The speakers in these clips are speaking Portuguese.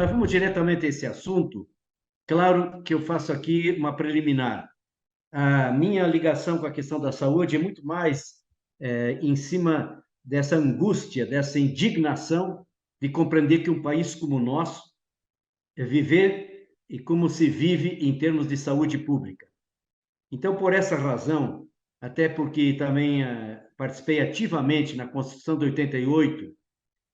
mas vamos diretamente a esse assunto. Claro que eu faço aqui uma preliminar. A minha ligação com a questão da saúde é muito mais em cima dessa angústia, dessa indignação de compreender que um país como o nosso é viver e como se vive em termos de saúde pública. Então, por essa razão, até porque também participei ativamente na Constituição de 88,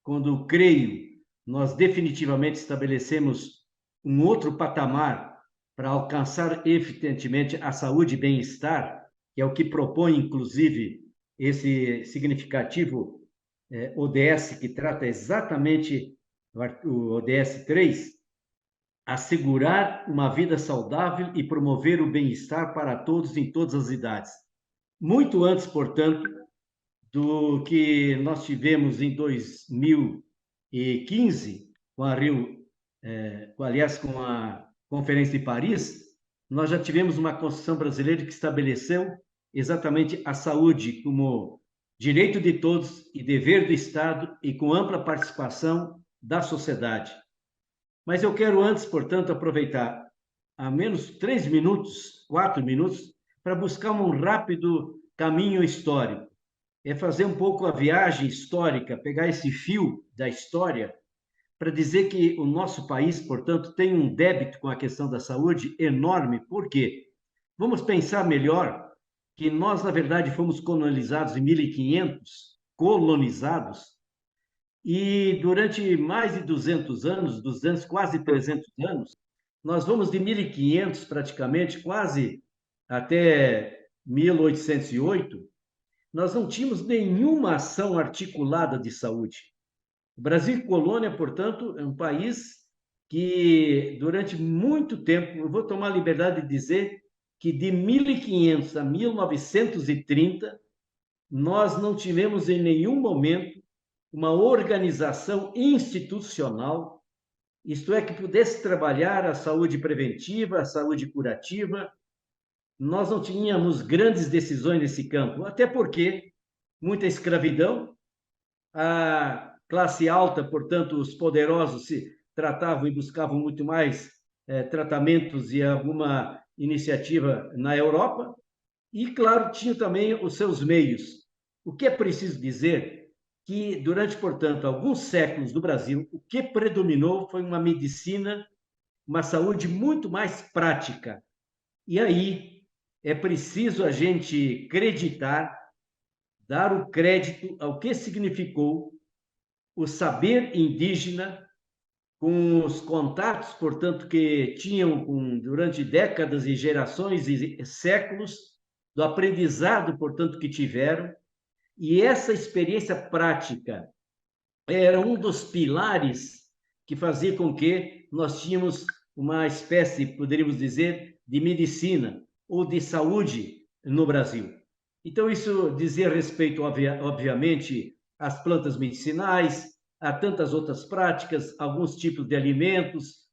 quando, creio, nós definitivamente estabelecemos um outro patamar para alcançar, evidentemente, a saúde e bem-estar, que é o que propõe, inclusive, esse significativo ODS, que trata exatamente o ODS 3, assegurar uma vida saudável e promover o bem-estar para todos em todas as idades. Muito antes, portanto, do que nós tivemos em 2015, com a Rio, aliás, com a Conferência de Paris, nós já tivemos uma Constituição brasileira que estabeleceu exatamente a saúde como direito de todos e dever do Estado e com ampla participação da sociedade. Mas eu quero antes, portanto, aproveitar a menos 3 minutos, 4 minutos, para buscar um rápido caminho histórico. É fazer um pouco a viagem histórica, pegar esse fio da história, para dizer que o nosso país, portanto, tem um débito com a questão da saúde enorme. Por quê? Vamos pensar melhor que nós, na verdade, fomos colonizados em 1500, colonizados, e durante mais de 200 anos, 200, quase 300 anos, nós vamos de 1500 praticamente, quase até 1808, nós não tínhamos nenhuma ação articulada de saúde. O Brasil colônia, portanto, é um país que durante muito tempo, eu vou tomar a liberdade de dizer que de 1500 a 1930, nós não tivemos em nenhum momento uma organização institucional, isto é, que pudesse trabalhar a saúde preventiva, a saúde curativa. Nós não tínhamos grandes decisões nesse campo, até porque muita escravidão, a classe alta, portanto, os poderosos se tratavam e buscavam muito mais tratamentos e alguma iniciativa na Europa, e, claro, tinha também os seus meios. O que é preciso dizer que, durante, portanto, alguns séculos do Brasil, o que predominou foi uma medicina, uma saúde muito mais prática. E aí é preciso a gente acreditar, dar o crédito ao que significou o saber indígena, com os contatos, portanto, que tinham durante décadas e gerações e séculos, do aprendizado, portanto, que tiveram, e essa experiência prática era um dos pilares que fazia com que nós tínhamos uma espécie, poderíamos dizer, de medicina ou de saúde no Brasil. Então, isso dizia respeito, obviamente, às plantas medicinais, a tantas outras práticas, alguns tipos de alimentos,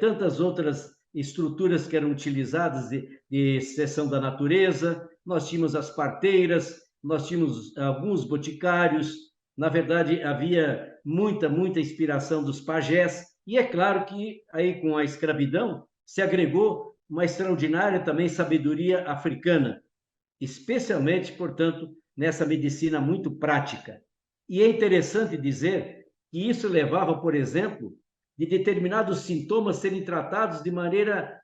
tantas outras estruturas que eram utilizadas de exceção da natureza. Nós tínhamos as parteiras, nós tínhamos alguns boticários. Na verdade, havia muita inspiração dos pajés, e é claro que aí com a escravidão se agregou uma extraordinária também sabedoria africana, especialmente, portanto, nessa medicina muito prática. E é interessante dizer que isso levava, por exemplo, de determinados sintomas serem tratados de maneira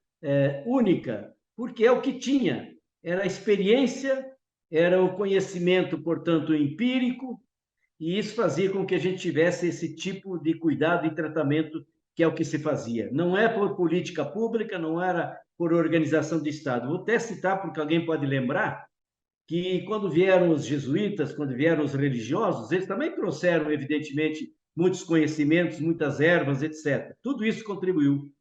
única, porque é o que tinha, era a experiência, era o conhecimento, portanto, empírico, e isso fazia com que a gente tivesse esse tipo de cuidado e tratamento, que é o que se fazia. Não é por política pública, não era por organização de Estado. Vou até citar, porque alguém pode lembrar, que quando vieram os jesuítas, quando vieram os religiosos, eles também trouxeram, evidentemente, muitos conhecimentos, muitas ervas, etc. Tudo isso contribuiu.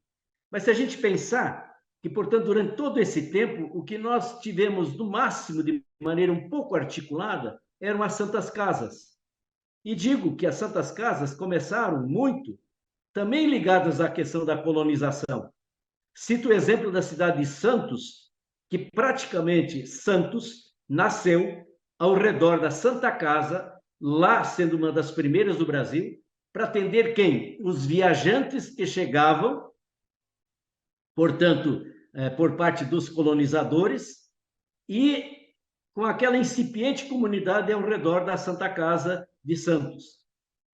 Mas se a gente pensar que, portanto, durante todo esse tempo, o que nós tivemos, no máximo, de maneira um pouco articulada, eram as santas casas. E digo que as santas casas começaram muito também ligadas à questão da colonização. Cito o exemplo da cidade de Santos, que praticamente Santos nasceu ao redor da Santa Casa, lá sendo uma das primeiras do Brasil, para atender quem? Os viajantes que chegavam, portanto, por parte dos colonizadores, e com aquela incipiente comunidade ao redor da Santa Casa de Santos.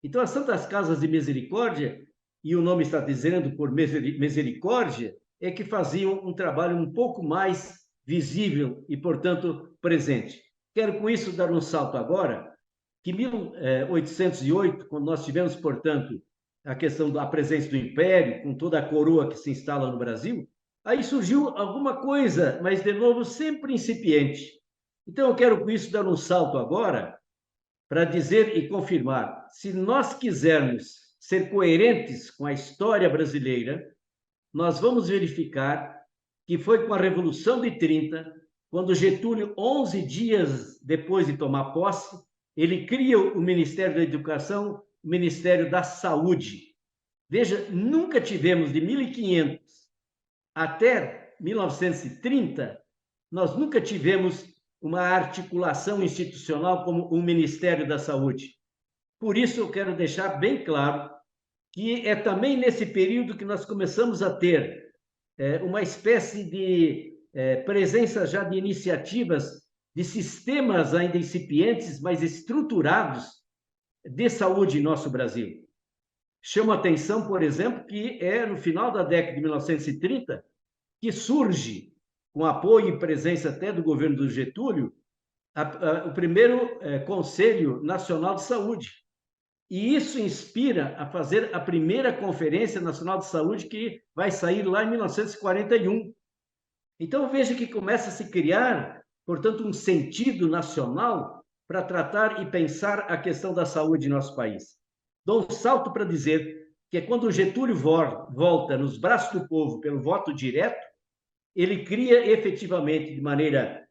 Então, as Santas Casas de Misericórdia, e o nome está dizendo por misericórdia, é que faziam um trabalho um pouco mais visível e, portanto, presente. Quero com isso dar um salto agora, que em 1808, quando nós tivemos, portanto, a questão da presença do Império, com toda a coroa que se instala no Brasil, aí surgiu alguma coisa, mas, de novo, sempre incipiente. Então, eu quero com isso dar um salto agora para dizer e confirmar, se nós quisermos ser coerentes com a história brasileira, nós vamos verificar que foi com a Revolução de 30, quando Getúlio, 11 dias depois de tomar posse, ele cria o Ministério da Educação, o Ministério da Saúde. Veja, nunca tivemos, de 1500 até 1930, nós nunca tivemos uma articulação institucional como o Ministério da Saúde. Por isso, eu quero deixar bem claro que é também nesse período que nós começamos a ter uma espécie de presença já de iniciativas, de sistemas ainda incipientes, mas estruturados de saúde em nosso Brasil. Chamo a atenção, por exemplo, que é no final da década de 1930 que surge, com apoio e presença até do governo do Getúlio, o primeiro Conselho Nacional de Saúde. E isso inspira a fazer a primeira Conferência Nacional de Saúde, que vai sair lá em 1941. Então, veja que começa a se criar, portanto, um sentido nacional para tratar e pensar a questão da saúde em nosso país. Dou um salto para dizer que é quando o Getúlio volta nos braços do povo pelo voto direto, ele cria efetivamente, de maneira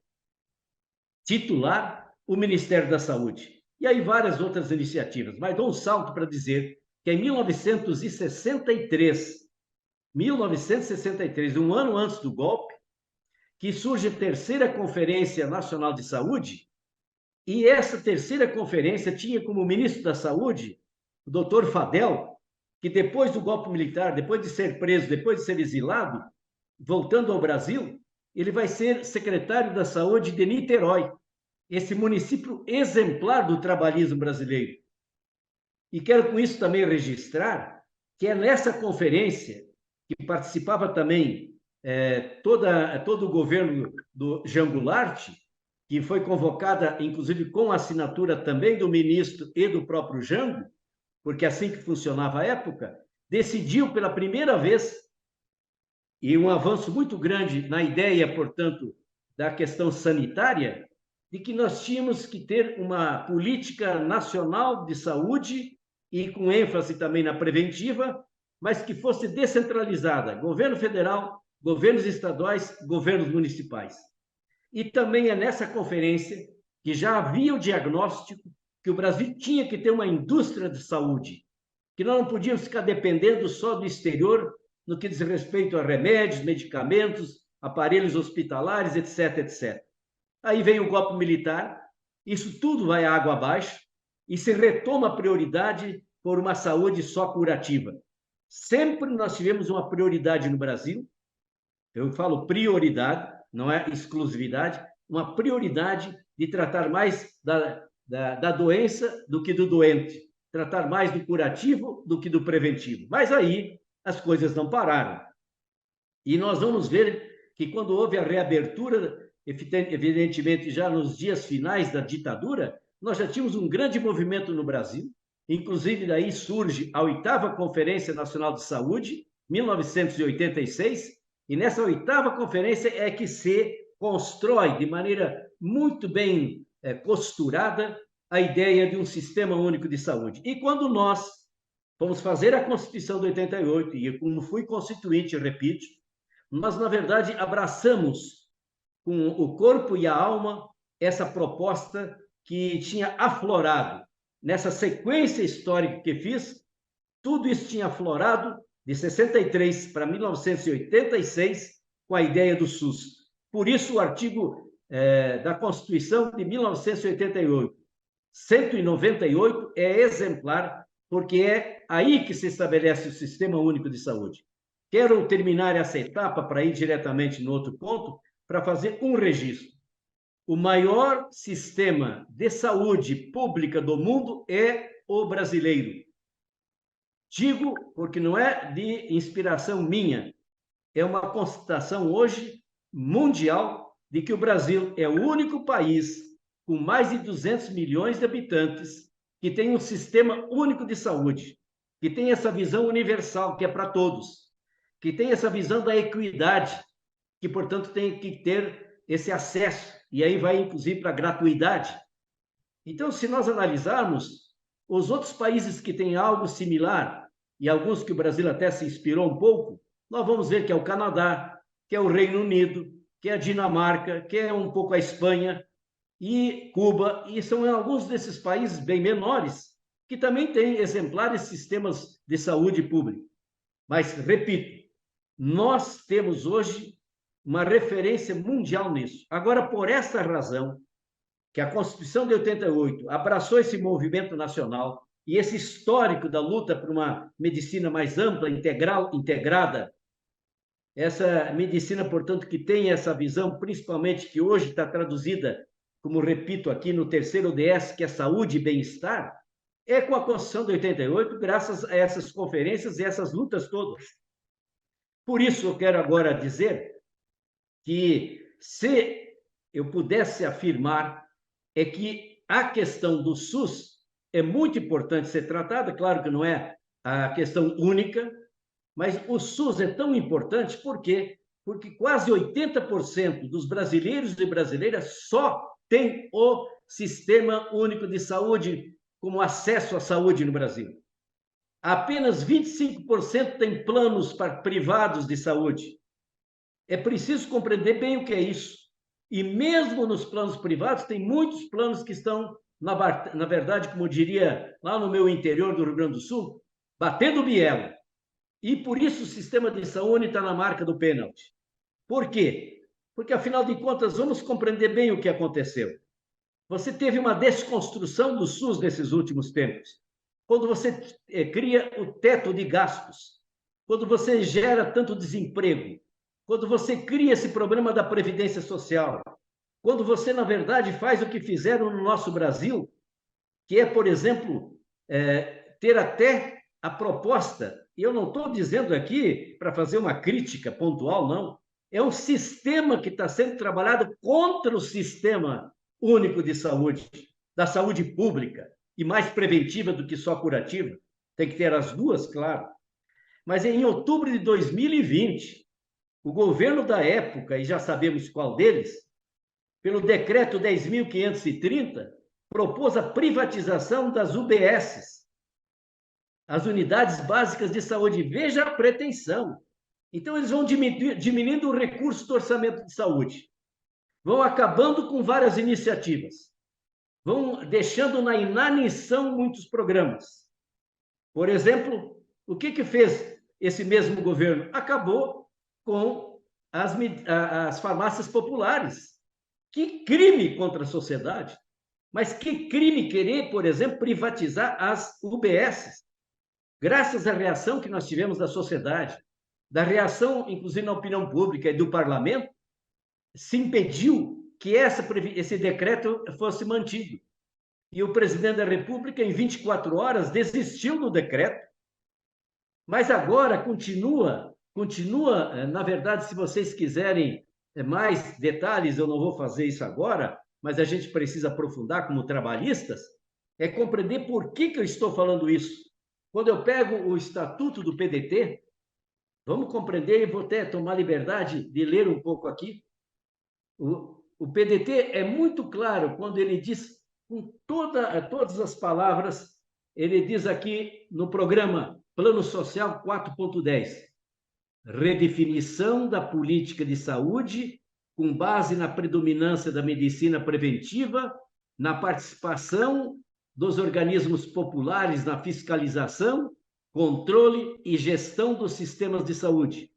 titular, o Ministério da Saúde. E aí várias outras iniciativas. Mas dou um salto para dizer que em 1963, um ano antes do golpe, que surge a terceira Conferência Nacional de Saúde, e essa terceira conferência tinha como ministro da Saúde o doutor Fadel, que depois do golpe militar, depois de ser preso, depois de ser exilado, voltando ao Brasil, ele vai ser secretário da Saúde de Niterói, esse município exemplar do trabalhismo brasileiro. E quero com isso também registrar que é nessa conferência que participava também todo o governo do Jean Goulart, que foi convocada, inclusive, com a assinatura também do ministro e do próprio Jango, porque assim que funcionava a época, decidiu pela primeira vez, e um avanço muito grande na ideia, portanto, da questão sanitária, de que nós tínhamos que ter uma política nacional de saúde e com ênfase também na preventiva, mas que fosse descentralizada, governo federal, governos estaduais, governos municipais. E também é nessa conferência que já havia o diagnóstico que o Brasil tinha que ter uma indústria de saúde, que nós não podíamos ficar dependendo só do exterior no que diz respeito a remédios, medicamentos, aparelhos hospitalares, etc, etc. Aí vem o golpe militar, isso tudo vai água abaixo e se retoma a prioridade por uma saúde só curativa. Sempre nós tivemos uma prioridade no Brasil, eu falo prioridade, não é exclusividade, uma prioridade de tratar mais da doença do que do doente, tratar mais do curativo do que do preventivo. Mas aí as coisas não pararam. E nós vamos ver que quando houve a reabertura, evidentemente já nos dias finais da ditadura, nós já tínhamos um grande movimento no Brasil, inclusive daí surge a 8ª Conferência Nacional de Saúde, 1986, e nessa 8ª conferência é que se constrói de maneira muito bem costurada a ideia de um sistema único de saúde. E quando nós fomos fazer a Constituição de 88, e como fui constituinte, repito, nós, na verdade, abraçamos com o corpo e a alma essa proposta que tinha aflorado. Nessa sequência histórica que fiz, tudo isso tinha aflorado de 63 para 1986 com a ideia do SUS. Por isso, o artigo da Constituição de 1988, 198, é exemplar, porque é é aí que se estabelece o Sistema Único de Saúde. Quero terminar essa etapa para ir diretamente no outro ponto, para fazer um registro. O maior sistema de saúde pública do mundo é o brasileiro. Digo porque não é de inspiração minha, é uma constatação hoje mundial de que o Brasil é o único país com mais de 200 milhões de habitantes que tem um sistema único de saúde, que tem essa visão universal, que é para todos, que tem essa visão da equidade, que, portanto, tem que ter esse acesso, e aí vai, inclusive, para a gratuidade. Então, se nós analisarmos os outros países que têm algo similar, e alguns que o Brasil até se inspirou um pouco, nós vamos ver que é o Canadá, que é o Reino Unido, que é a Dinamarca, que é um pouco a Espanha e Cuba, e são alguns desses países bem menores que também têm exemplares sistemas de saúde pública. Mas, repito, nós temos hoje uma referência mundial nisso. Agora, por essa razão, que a Constituição de 88 abraçou esse movimento nacional e esse histórico da luta por uma medicina mais ampla, integral, integrada, essa medicina, portanto, que tem essa visão, principalmente que hoje está traduzida, como repito aqui no terceiro ODS, que é saúde e bem-estar, é com a Constituição de 88, graças a essas conferências e essas lutas todas. Por isso, eu quero agora dizer que, se eu pudesse afirmar, é que a questão do SUS é muito importante ser tratada, claro que não é a questão única, mas o SUS é tão importante por quê? Porque quase 80% dos brasileiros e brasileiras só têm o Sistema Único de Saúde como acesso à saúde no Brasil. Apenas 25% têm planos privados de saúde. É preciso compreender bem o que é isso. E mesmo nos planos privados, tem muitos planos que estão, na verdade, como eu diria, lá no meu interior do Rio Grande do Sul, batendo biela. E por isso o sistema de saúde está na marca do pênalti. Por quê? Porque, afinal de contas, vamos compreender bem o que aconteceu. Você teve uma desconstrução do SUS nesses últimos tempos. Quando você cria o teto de gastos, quando você gera tanto desemprego, quando você cria esse problema da Previdência Social, quando você, na verdade, faz o que fizeram no nosso Brasil, que é, por exemplo, ter até a proposta, e eu não estou dizendo aqui para fazer uma crítica pontual, não, é um sistema que está sendo trabalhado contra o Sistema Único de Saúde, da saúde pública, e mais preventiva do que só curativa, tem que ter as duas, claro. Mas em outubro de 2020, o governo da época, e já sabemos qual deles, pelo decreto 10.530, propôs a privatização das UBSs, as Unidades Básicas de Saúde. Veja a pretensão. Então, eles vão diminuindo o recurso do orçamento de saúde, vão acabando com várias iniciativas, vão deixando na inanição muitos programas. Por exemplo, o que fez esse mesmo governo? Acabou com as farmácias populares. Que crime contra a sociedade! Mas que crime querer, por exemplo, privatizar as UBSs. Graças à reação que nós tivemos da sociedade, da reação, inclusive, na opinião pública e do parlamento, se impediu que esse decreto fosse mantido. E o presidente da República, em 24 horas, desistiu do decreto, mas agora continua, na verdade, se vocês quiserem mais detalhes, eu não vou fazer isso agora, mas a gente precisa aprofundar como trabalhistas, é compreender por que eu estou falando isso. Quando eu pego o Estatuto do PDT, vamos compreender, e vou até tomar liberdade de ler um pouco aqui. O PDT é muito claro quando ele diz, com todas as palavras, ele diz aqui no programa Plano Social 4.10, redefinição da política de saúde com base na predominância da medicina preventiva, na participação dos organismos populares na fiscalização, controle e gestão dos sistemas de saúde.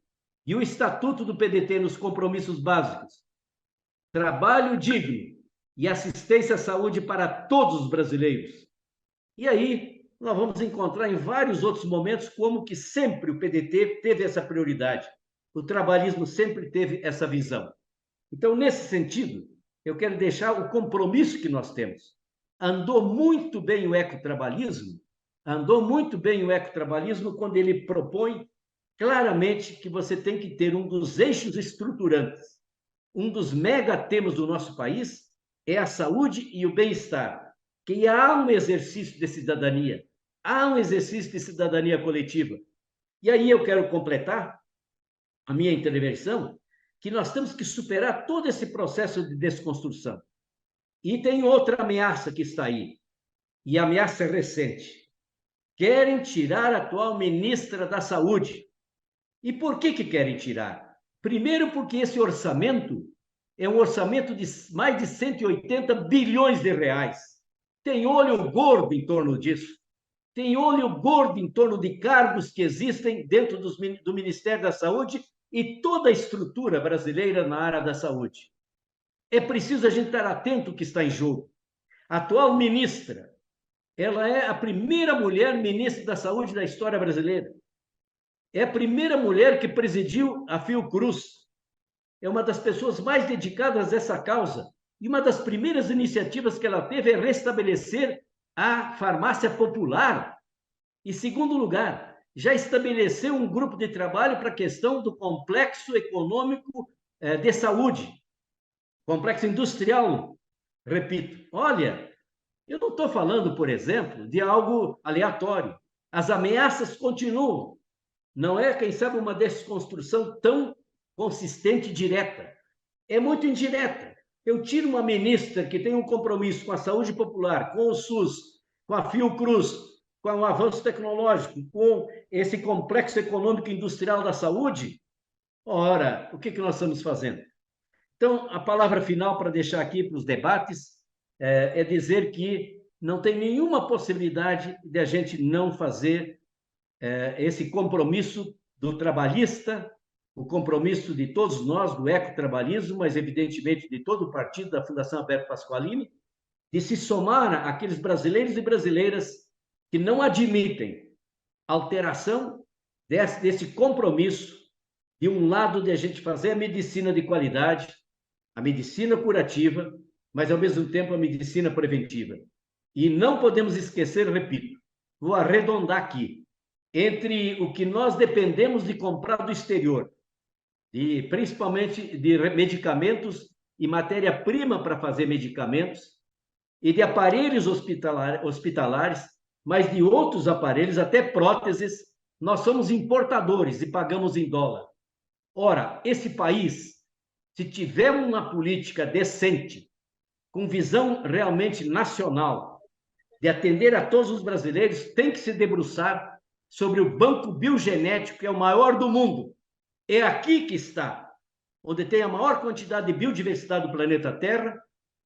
E o Estatuto do PDT nos compromissos básicos: trabalho digno e assistência à saúde para todos os brasileiros. E aí, nós vamos encontrar em vários outros momentos como que sempre o PDT teve essa prioridade. O trabalhismo sempre teve essa visão. Então, nesse sentido, eu quero deixar o compromisso que nós temos. Andou muito bem o ecotrabalhismo, quando ele propõe claramente que você tem que ter um dos eixos estruturantes. Um dos megatemas do nosso país é a saúde e o bem-estar, que há um exercício de cidadania, coletiva. E aí eu quero completar a minha intervenção, que nós temos que superar todo esse processo de desconstrução. E tem outra ameaça que está aí, e a ameaça é recente. Querem tirar a atual ministra da Saúde. E por que querem tirar? Primeiro, porque esse orçamento é um orçamento de mais de 180 bilhões de reais. Tem olho gordo em torno disso. Tem olho gordo em torno de cargos que existem dentro do Ministério da Saúde e toda a estrutura brasileira na área da saúde. É preciso a gente estar atento ao que está em jogo. A atual ministra, ela é a primeira mulher ministra da Saúde da história brasileira. É a primeira mulher que presidiu a Fiocruz. É uma das pessoas mais dedicadas a essa causa. E uma das primeiras iniciativas que ela teve é restabelecer a farmácia popular. Em segundo lugar, já estabeleceu um grupo de trabalho para a questão do complexo econômico de saúde, complexo industrial, repito. Olha, eu não estou falando, por exemplo, de algo aleatório. As ameaças continuam. Não é, quem sabe, uma desconstrução tão consistente e direta. É muito indireta. Eu tiro uma ministra que tem um compromisso com a saúde popular, com o SUS, com a Fiocruz, com o avanço tecnológico, com esse complexo econômico e industrial da saúde. Ora, o que nós estamos fazendo? Então, a palavra final para deixar aqui para os debates é dizer que não tem nenhuma possibilidade de a gente não fazer esse compromisso do trabalhista, o compromisso de todos nós, do ecotrabalhismo, mas evidentemente de todo o partido da Fundação Alberto Pasqualini, de se somar àqueles brasileiros e brasileiras que não admitem alteração desse compromisso, de um lado de a gente fazer a medicina de qualidade, a medicina curativa, mas ao mesmo tempo a medicina preventiva. E não podemos esquecer, repito, vou arredondar aqui, entre o que nós dependemos de comprar do exterior, principalmente de medicamentos e matéria-prima para fazer medicamentos, e de aparelhos hospitalares, mas de outros aparelhos, até próteses, nós somos importadores e pagamos em dólar. Ora, esse país, se tiver uma política decente, com visão realmente nacional, de atender a todos os brasileiros, tem que se debruçar sobre o banco biogenético, que é o maior do mundo. É aqui que está, onde tem a maior quantidade de biodiversidade do planeta Terra,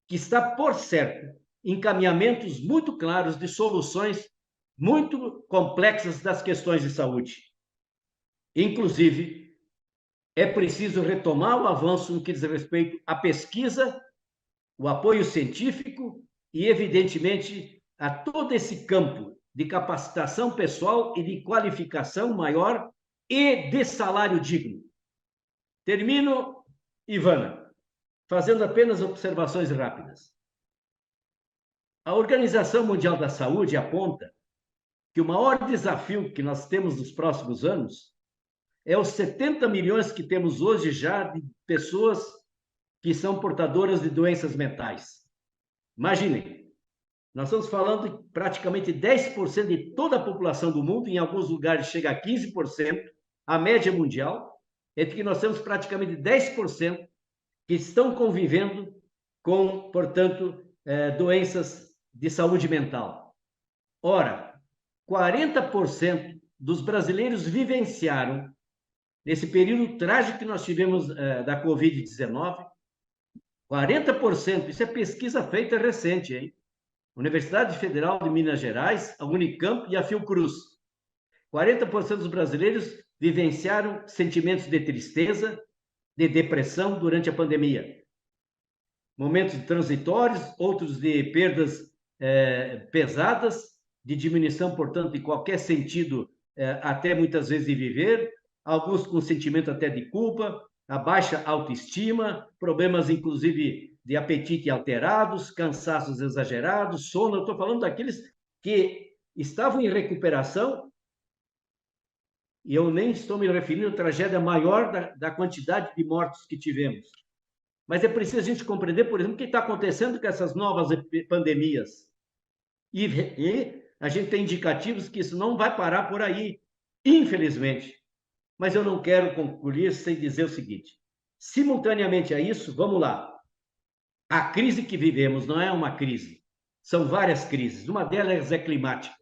que está, por certo, em encaminhamentos muito claros de soluções muito complexas das questões de saúde. Inclusive, é preciso retomar o avanço no que diz respeito à pesquisa, o apoio científico e, evidentemente, a todo esse campo de capacitação pessoal e de qualificação maior e de salário digno. Termino, Ivana, fazendo apenas observações rápidas. A Organização Mundial da Saúde aponta que o maior desafio que nós temos nos próximos anos é os 70 milhões que temos hoje já de pessoas que são portadoras de doenças mentais. Imaginem, nós estamos falando de praticamente 10% de toda a população do mundo, em alguns lugares chega a 15%, a média mundial é de que nós temos praticamente 10% que estão convivendo com, portanto, doenças de saúde mental. Ora, 40% dos brasileiros vivenciaram, nesse período trágico que nós tivemos da Covid-19, 40%, isso é pesquisa feita recente, hein? Universidade Federal de Minas Gerais, a Unicamp e a Fiocruz. 40% dos brasileiros vivenciaram sentimentos de tristeza, de depressão durante a pandemia. Momentos transitórios, outros de perdas pesadas, de diminuição, portanto, de qualquer sentido, até muitas vezes de viver, alguns com sentimento até de culpa, a baixa autoestima, problemas, inclusive, de apetite alterados, cansaços exagerados, sono. Eu estou falando daqueles que estavam em recuperação, e eu nem estou me referindo à tragédia maior da quantidade de mortos que tivemos. Mas é preciso a gente compreender, por exemplo, o que está acontecendo com essas novas pandemias. E a gente tem indicativos que isso não vai parar por aí, infelizmente. Mas eu não quero concluir sem dizer o seguinte: simultaneamente a isso, vamos lá. A crise que vivemos não é uma crise, são várias crises. Uma delas é climática.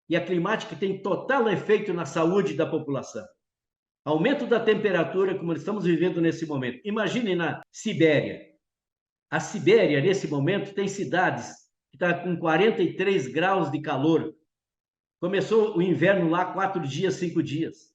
E a climática tem total efeito na saúde da população. Aumento da temperatura, como estamos vivendo nesse momento. Imagine na Sibéria. A Sibéria, nesse momento, tem cidades que estão com 43 graus de calor. Começou o inverno lá 4 dias, 5 dias.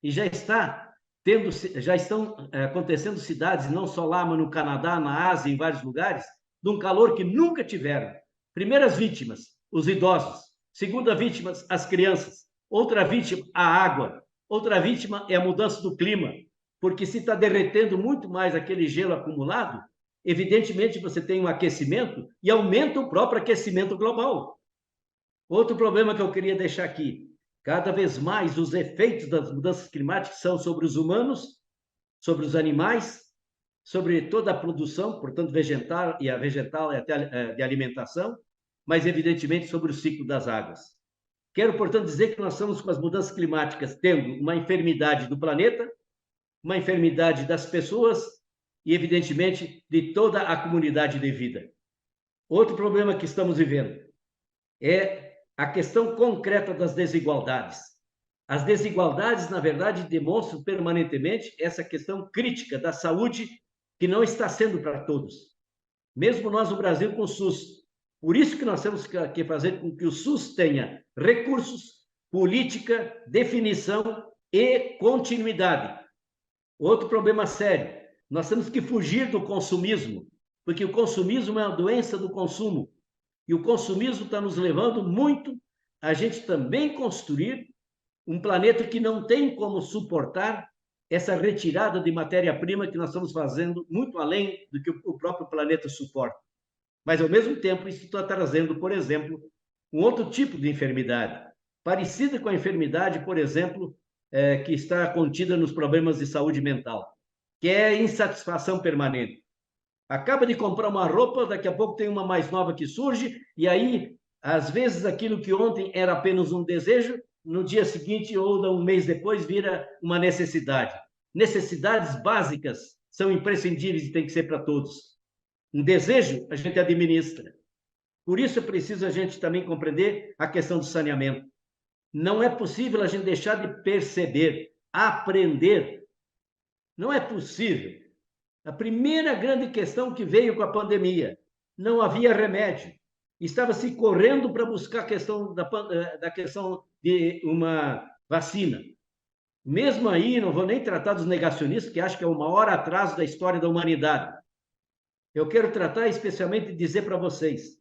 E já estão acontecendo cidades, não só lá, mas no Canadá, na Ásia, em vários lugares, de um calor que nunca tiveram. Primeiras vítimas, os idosos. Segunda vítima, as crianças. Outra vítima, a água. Outra vítima é a mudança do clima, porque se está derretendo muito mais aquele gelo acumulado, evidentemente você tem um aquecimento e aumenta o próprio aquecimento global. Outro problema que eu queria deixar aqui: cada vez mais os efeitos das mudanças climáticas são sobre os humanos, sobre os animais, sobre toda a produção, portanto, vegetal e até de alimentação, mas, evidentemente, sobre o ciclo das águas. Quero, portanto, dizer que nós estamos com as mudanças climáticas tendo uma enfermidade do planeta, uma enfermidade das pessoas e, evidentemente, de toda a comunidade de vida. Outro problema que estamos vivendo é a questão concreta das desigualdades. As desigualdades, na verdade, demonstram permanentemente essa questão crítica da saúde que não está sendo para todos. Mesmo nós no Brasil com o SUS. Por isso que nós temos que fazer com que o SUS tenha recursos, política, definição e continuidade. Outro problema sério: nós temos que fugir do consumismo, porque o consumismo é uma doença do consumo. E o consumismo está nos levando muito a gente também construir um planeta que não tem como suportar essa retirada de matéria-prima que nós estamos fazendo muito além do que o próprio planeta suporta. Mas, ao mesmo tempo, isso está trazendo, por exemplo, um outro tipo de enfermidade, parecida com a enfermidade, por exemplo, que está contida nos problemas de saúde mental, que é a insatisfação permanente. Acaba de comprar uma roupa, daqui a pouco tem uma mais nova que surge, e aí, às vezes, aquilo que ontem era apenas um desejo, no dia seguinte ou um mês depois vira uma necessidade. Necessidades básicas são imprescindíveis e tem que ser para todos. Um desejo a gente administra. Por isso é preciso a gente também compreender a questão do saneamento. Não é possível a gente deixar de perceber, aprender. Não é possível. A primeira grande questão que veio com a pandemia: não havia remédio. Estava se correndo para buscar a questão da questão de uma vacina. Mesmo aí, não vou nem tratar dos negacionistas, que acham que é o maior atraso da história da humanidade. Eu quero tratar especialmente de dizer para vocês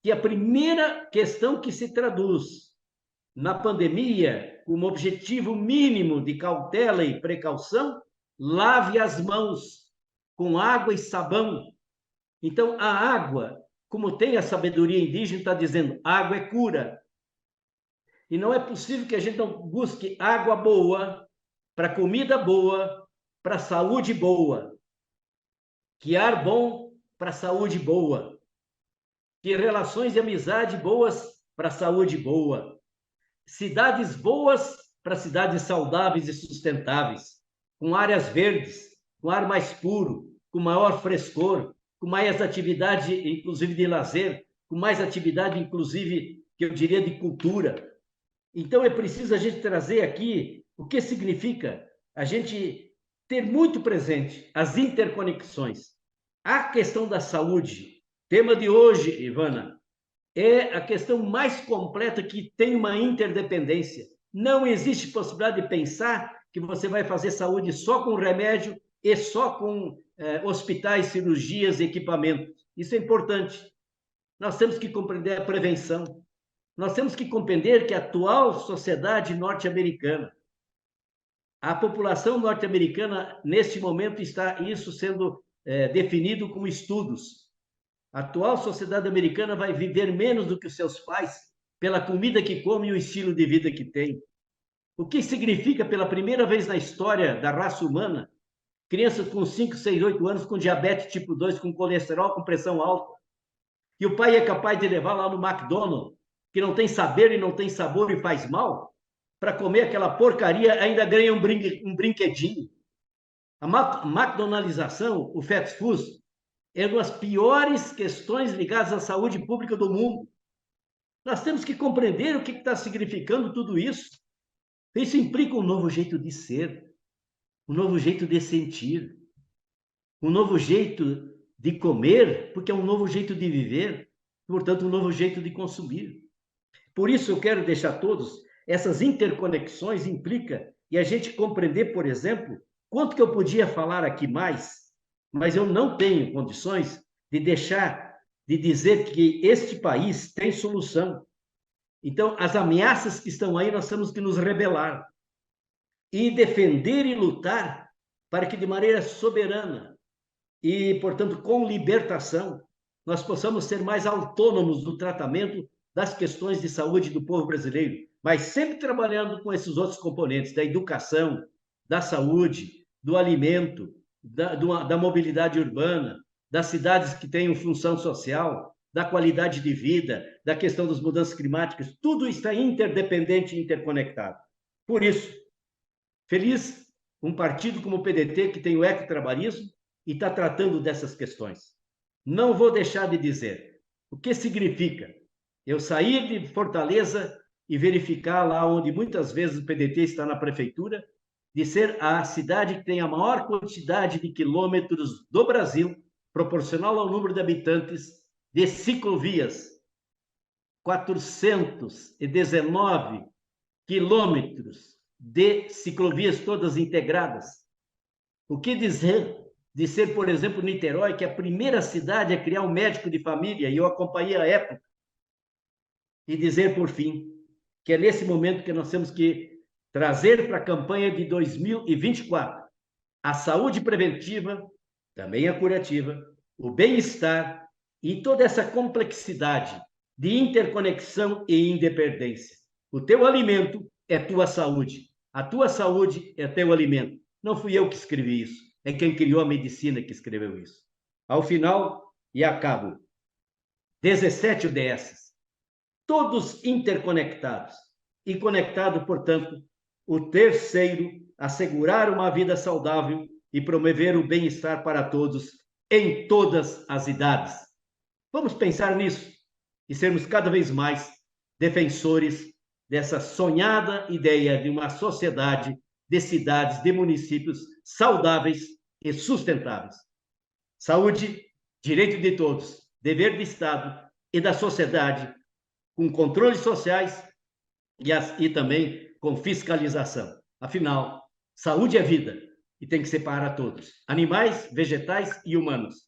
que a primeira questão que se traduz na pandemia como objetivo mínimo de cautela e precaução: lave as mãos com água e sabão. Então, a água, como tem a sabedoria indígena, está dizendo: água é cura. E não é possível que a gente não busque água boa, para comida boa, para saúde boa. Que ar bom para saúde boa. Que relações de amizade boas para saúde boa. Cidades boas para cidades saudáveis e sustentáveis, com áreas verdes, com ar mais puro, com maior frescor, com mais atividade, inclusive de lazer, com mais atividade, inclusive, que eu diria, de cultura. Então, é preciso a gente trazer aqui o que significa a gente ter muito presente as interconexões. A questão da saúde, tema de hoje, Ivana, é a questão mais completa que tem uma interdependência. Não existe possibilidade de pensar que você vai fazer saúde só com remédio e só com hospitais, cirurgias e equipamentos. Isso é importante. Nós temos que compreender a prevenção. Nós temos que compreender que a atual sociedade norte-americana, a população norte-americana, neste momento, está isso sendo definido como estudos. A atual sociedade americana vai viver menos do que os seus pais pela comida que come e o estilo de vida que tem. O que significa, pela primeira vez na história da raça humana, crianças com 5, 6, 8 anos com diabetes tipo 2, com colesterol, com pressão alta. E o pai é capaz de levar lá no McDonald's, que não tem saber e não tem sabor e faz mal, para comer aquela porcaria, ainda ganha um brinquedinho. A McDonaldização, o fast food, é uma das piores questões ligadas à saúde pública do mundo. Nós temos que compreender o que está significando tudo isso. Isso implica um novo jeito de ser, um novo jeito de sentir, um novo jeito de comer, porque é um novo jeito de viver, portanto, um novo jeito de consumir. Por isso, eu quero deixar a todos, essas interconexões implica e a gente compreender, por exemplo, quanto que eu podia falar aqui mais, mas eu não tenho condições de deixar de dizer que este país tem solução. Então, as ameaças que estão aí, nós temos que nos rebelar e defender e lutar para que, de maneira soberana e, portanto, com libertação, nós possamos ser mais autônomos no tratamento das questões de saúde do povo brasileiro, mas sempre trabalhando com esses outros componentes da educação, da saúde, do alimento, da mobilidade urbana, das cidades que tenham função social, da qualidade de vida, da questão das mudanças climáticas, tudo está interdependente e interconectado. Por isso, feliz um partido como o PDT, que tem o ecotrabalhismo e está tratando dessas questões. Não vou deixar de dizer o que significa eu sair de Fortaleza e verificar lá onde muitas vezes o PDT está na prefeitura, de ser a cidade que tem a maior quantidade de quilômetros do Brasil, proporcional ao número de habitantes, de ciclovias. 419 quilômetros de ciclovias todas integradas. O que dizer de ser, por exemplo, Niterói, que é a primeira cidade a criar um médico de família, e eu acompanhei a época, e dizer, por fim, que é nesse momento que nós temos que trazer para a campanha de 2024 a saúde preventiva, também a curativa, o bem-estar e toda essa complexidade de interconexão e independência. O teu alimento é tua saúde. A tua saúde é teu alimento. Não fui eu que escrevi isso. É quem criou a medicina que escreveu isso. Ao final, e acabo, 17 UDSs, todos interconectados. E conectado, portanto, o terceiro, assegurar uma vida saudável e promover o bem-estar para todos em todas as idades. Vamos pensar nisso e sermos cada vez mais defensores dessa sonhada ideia de uma sociedade de cidades, de municípios saudáveis e sustentáveis. Saúde, direito de todos, dever do Estado e da sociedade, com controles sociais e também com fiscalização. Afinal, saúde é vida e tem que ser para todos, animais, vegetais e humanos.